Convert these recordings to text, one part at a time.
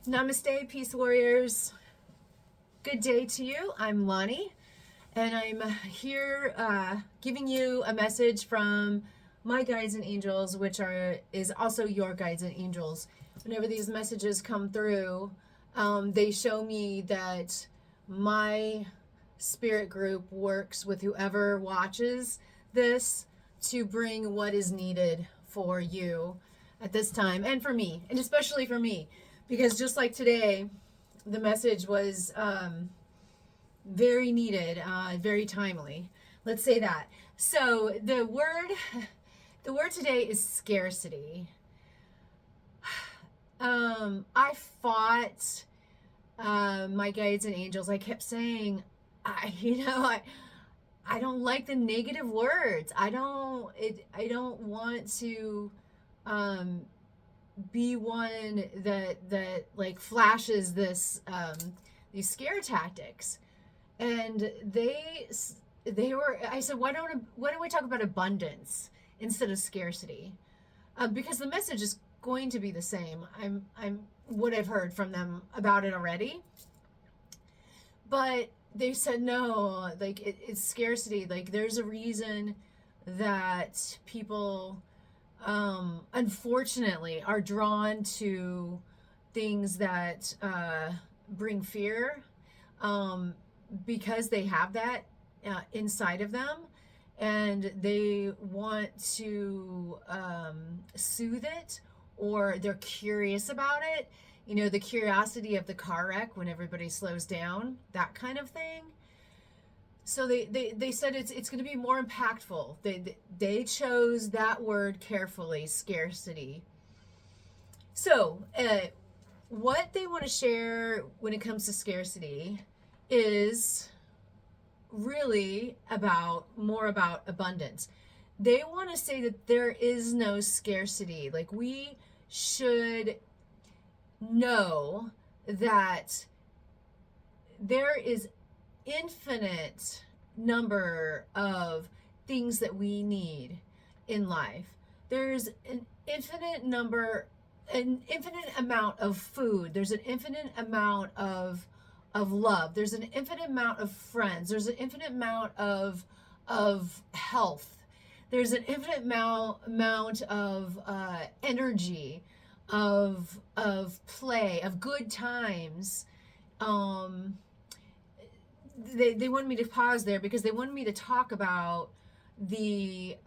Namaste, Peace Warriors. Good day to you. I'm Lonnie, and I'm here giving you a message from my guides and angels, which is also your guides and angels. Whenever these messages come through, they show me that my spirit group works with whoever watches this to bring what is needed for you at this time, and for me, and especially for me, because just like today, the message was very needed, very timely. Let's say that. So the word today is scarcity. I fought my guides and angels. I kept saying, I don't like the negative words. I don't want to be one that like flashes these scare tactics. And they were, I said, why don't we talk about abundance instead of scarcity? Because the message is going to be the same. I'm what I've heard from them about it already. But they said no, like it's scarcity. Like there's a reason that people unfortunately are drawn to things that bring fear, because they have that inside of them, and they want to soothe it, or they're curious about it. You know, the curiosity of the car wreck when everybody slows down, that kind of thing. So they said it's going to be more impactful. They chose that word carefully, scarcity. So what they want to share when it comes to scarcity is really more about abundance. They want to say that there is no scarcity. Like we should know that there is infinite number of things that we need in life. There's an infinite amount of food. There's an infinite amount of love. There's an infinite amount of friends. There's an infinite amount of health. There's an infinite amount of energy, of play, of good times. They wanted me to pause there because they wanted me to talk about the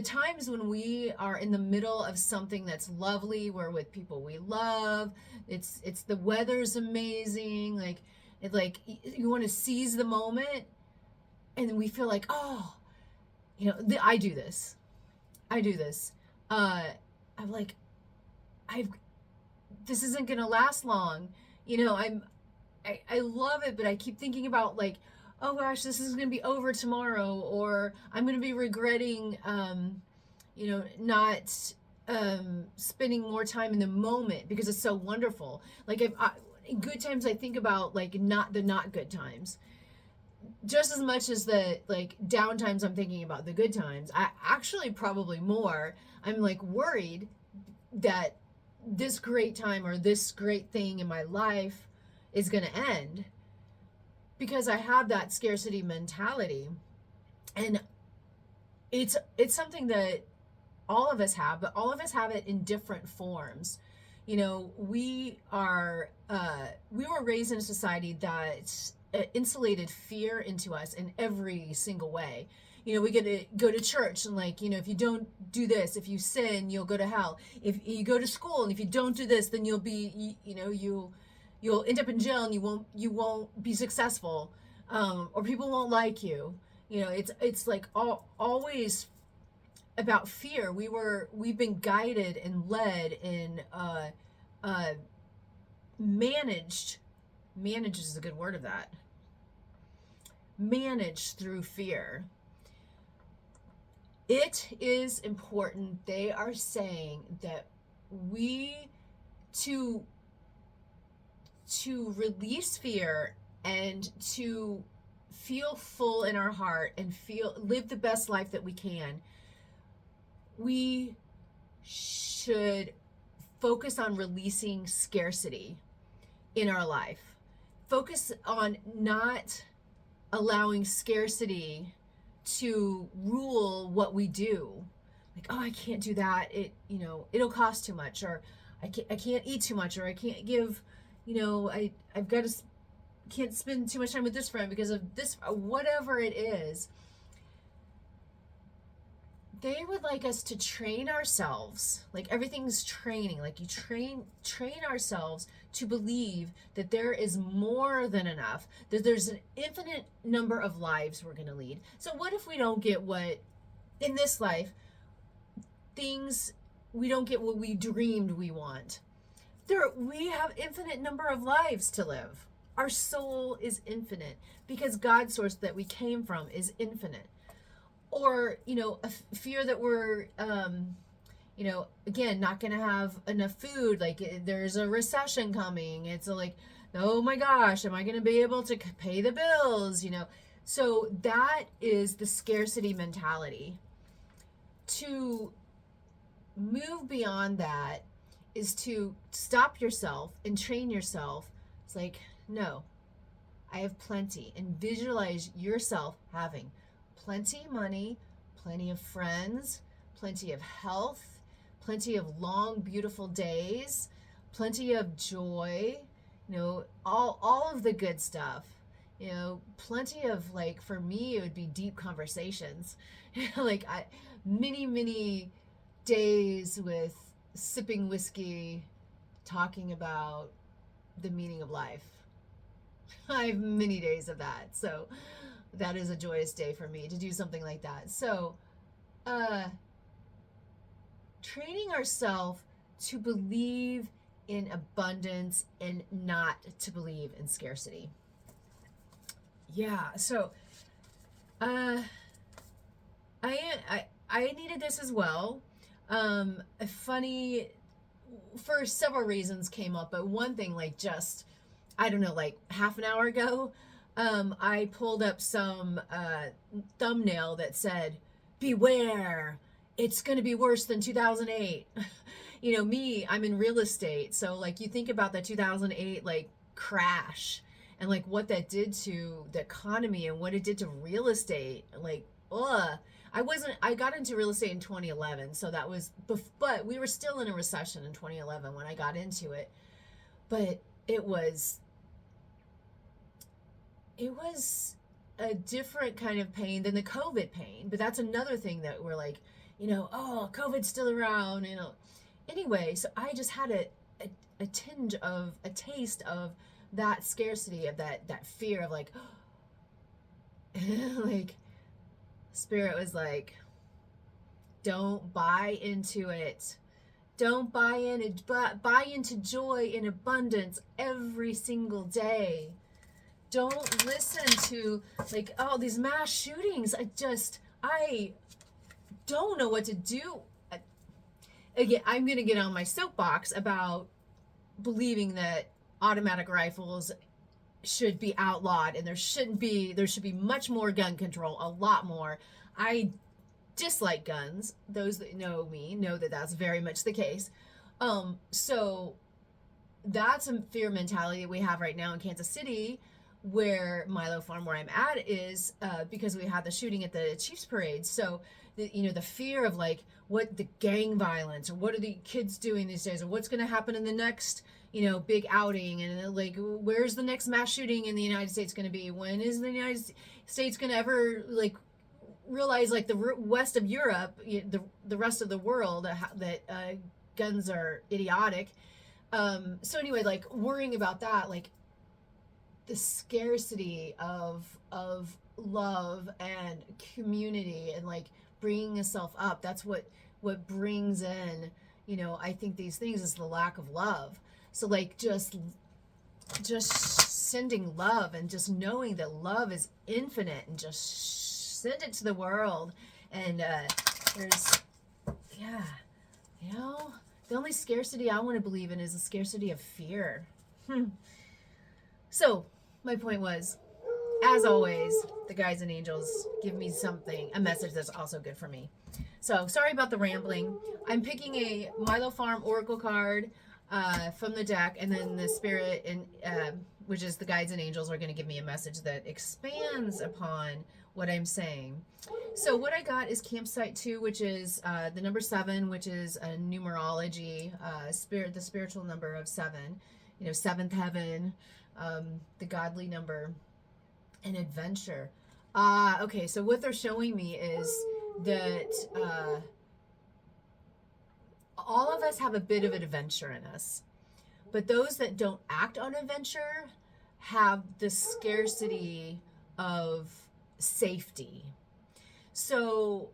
times when we are in the middle of something that's lovely. We're with people we love. It's the weather's amazing. Like you want to seize the moment, and then we feel like, oh, I do this. I'm like, this isn't gonna last long. I love it, but I keep thinking about like, oh gosh, this is going to be over tomorrow, or I'm going to be regretting, not spending more time in the moment because it's so wonderful. Like in good times, I think about like not good times, just as much as the like down times. I'm thinking about the good times. I actually probably more. I'm like worried that this great time or this great thing in my life is going to end, because I have that scarcity mentality. And it's something that all of us have, but all of us have it in different forms. We were raised in a society that insulated fear into us in every single way. We get to go to church and if you don't do this, if you sin, you'll go to hell. If you go to school and if you don't do this, then you'll be, you'll end up in jail and you won't be successful, or people won't like you. It's like always about fear. We've been guided and led and managed is a good word of that. Managed through fear. It is important. They are saying that to release fear and to feel full in our heart and live the best life that we can, we should focus on releasing scarcity in our life. Focus on not allowing scarcity to rule what we do. Like, oh, I can't do that. It'll cost too much, or I can't eat too much, or I can't give, I've got to, can't spend too much time with this friend because of this, whatever it is. They would like us to train ourselves, like everything's training, like you train ourselves to believe that there is more than enough, that there's an infinite number of lives we're going to lead. So what if we don't get what, in this life, we don't get what we dreamed we want? We have infinite number of lives to live. Our soul is infinite because God's source that we came from is infinite. Or, a fear that we're, again, not going to have enough food. Like there's a recession coming. It's like, oh my gosh, am I going to be able to pay the bills? So that is the scarcity mentality. To move beyond that is to stop yourself and train yourself. It's like, no, I have plenty, and visualize yourself having plenty of money, plenty of friends, plenty of health, plenty of long, beautiful days, plenty of joy, all of the good stuff, plenty of, like, for me, it would be deep conversations, many days with sipping whiskey, talking about the meaning of life. I have many days of that. So that is a joyous day for me to do something like that. So, training ourselves to believe in abundance and not to believe in scarcity. Yeah. So, I needed this as well. Funny, for several reasons came up, but one thing, I don't know, like half an hour ago, I pulled up some thumbnail that said, beware, it's going to be worse than 2008. Me, I'm in real estate. So like you think about the 2008 like crash and like what that did to the economy and what it did to real estate. Like, I got into real estate in 2011. So that was, but we were still in a recession in 2011 when I got into it. But it was a different kind of pain than the COVID pain. But that's another thing that we're like, COVID's still around, Anyway, so I just had a tinge of, a taste of that scarcity, of that fear of like, like, Spirit was like, don't buy into it. Don't buy in it, but buy into joy and abundance every single day. Don't listen to like, oh, these mass shootings. I don't know what to do. Again, I'm going to get on my soapbox about believing that automatic rifles should be outlawed and there should be much more gun control, a lot more. I dislike guns. Those that know me know that that's very much the case. So that's a fear mentality that we have right now in Kansas City, where Milo Farm, where I'm at, is because we had the shooting at the Chiefs parade. So the fear of like what the gang violence, or what are the kids doing these days, or what's going to happen in the next big outing, and like where's the next mass shooting in the United States going to be? When is the United States going to ever like realize, like the west of Europe, the rest of the world, that guns are idiotic? So anyway, like worrying about that, like the scarcity of love and community, and like bringing yourself up. That's what brings in, I think these things is the lack of love. So like just sending love, and just knowing that love is infinite, and just send it to the world. And there's, the only scarcity I want to believe in is the scarcity of fear. So my point was, as always, the guides and angels give me a message that's also good for me. So sorry about the rambling. I'm picking a Milo Farm Oracle card from the deck, and then the Spirit, and which is the guides and angels, are going to give me a message that expands upon what I'm saying. So what I got is Campsite 2, which is the number 7, which is a numerology, the spiritual number of 7. You know, seventh heaven, the godly number, and adventure. Okay, so what they're showing me is that all of us have a bit of an adventure in us, but those that don't act on adventure have the scarcity of safety. So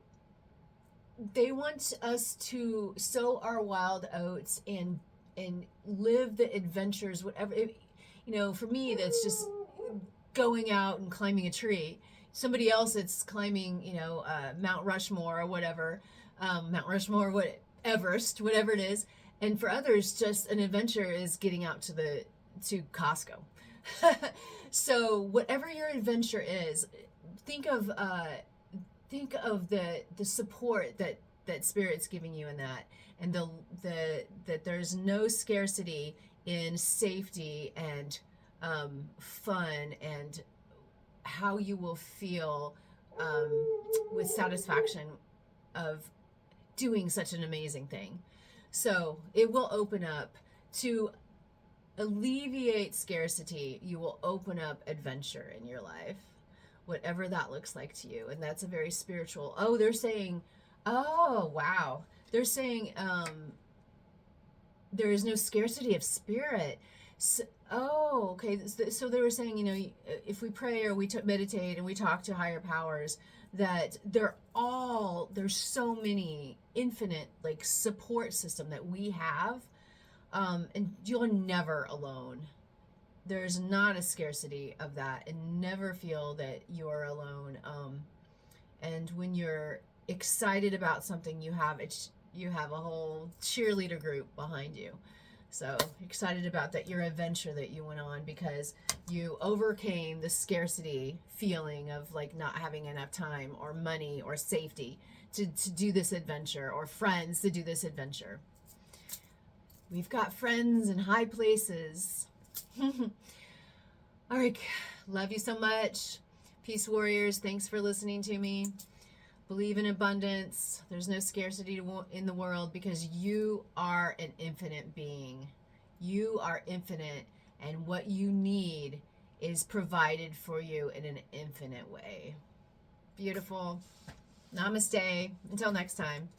they want us to sow our wild oats and live the adventures, whatever it, you know. For me, that's just going out and climbing a tree. Somebody else, it's climbing, you know, Mount Rushmore or whatever, Mount Rushmore, what, Everest, whatever it is. And for others, just an adventure is getting out to Costco. So whatever your adventure is, think of the support that Spirit's giving you in that, and that there's no scarcity in safety and fun, and how you will feel with satisfaction of doing such an amazing thing. So it will open up to alleviate scarcity. You will open up adventure in your life, whatever that looks like to you. And that's a very spiritual. Oh, they're saying, oh, wow. They're saying there is no scarcity of spirit. So, oh, okay. So they were saying, you know, if we pray or we meditate and we talk to higher powers, that there's so many infinite, like, support system that we have, and you're never alone. There's not a scarcity of that, and never feel that you're alone. And when you're excited about something, you have a whole cheerleader group behind you. So excited about that, your adventure that you went on, because you overcame the scarcity feeling of, like, not having enough time or money or safety to do this adventure, or friends to do this adventure. We've got friends in high places. All right. Love you so much. Peace warriors. Thanks for listening to me. Believe in abundance. There's no scarcity in the world, because you are an infinite being. You are infinite, and what you need is provided for you in an infinite way. Beautiful. Namaste. Until next time.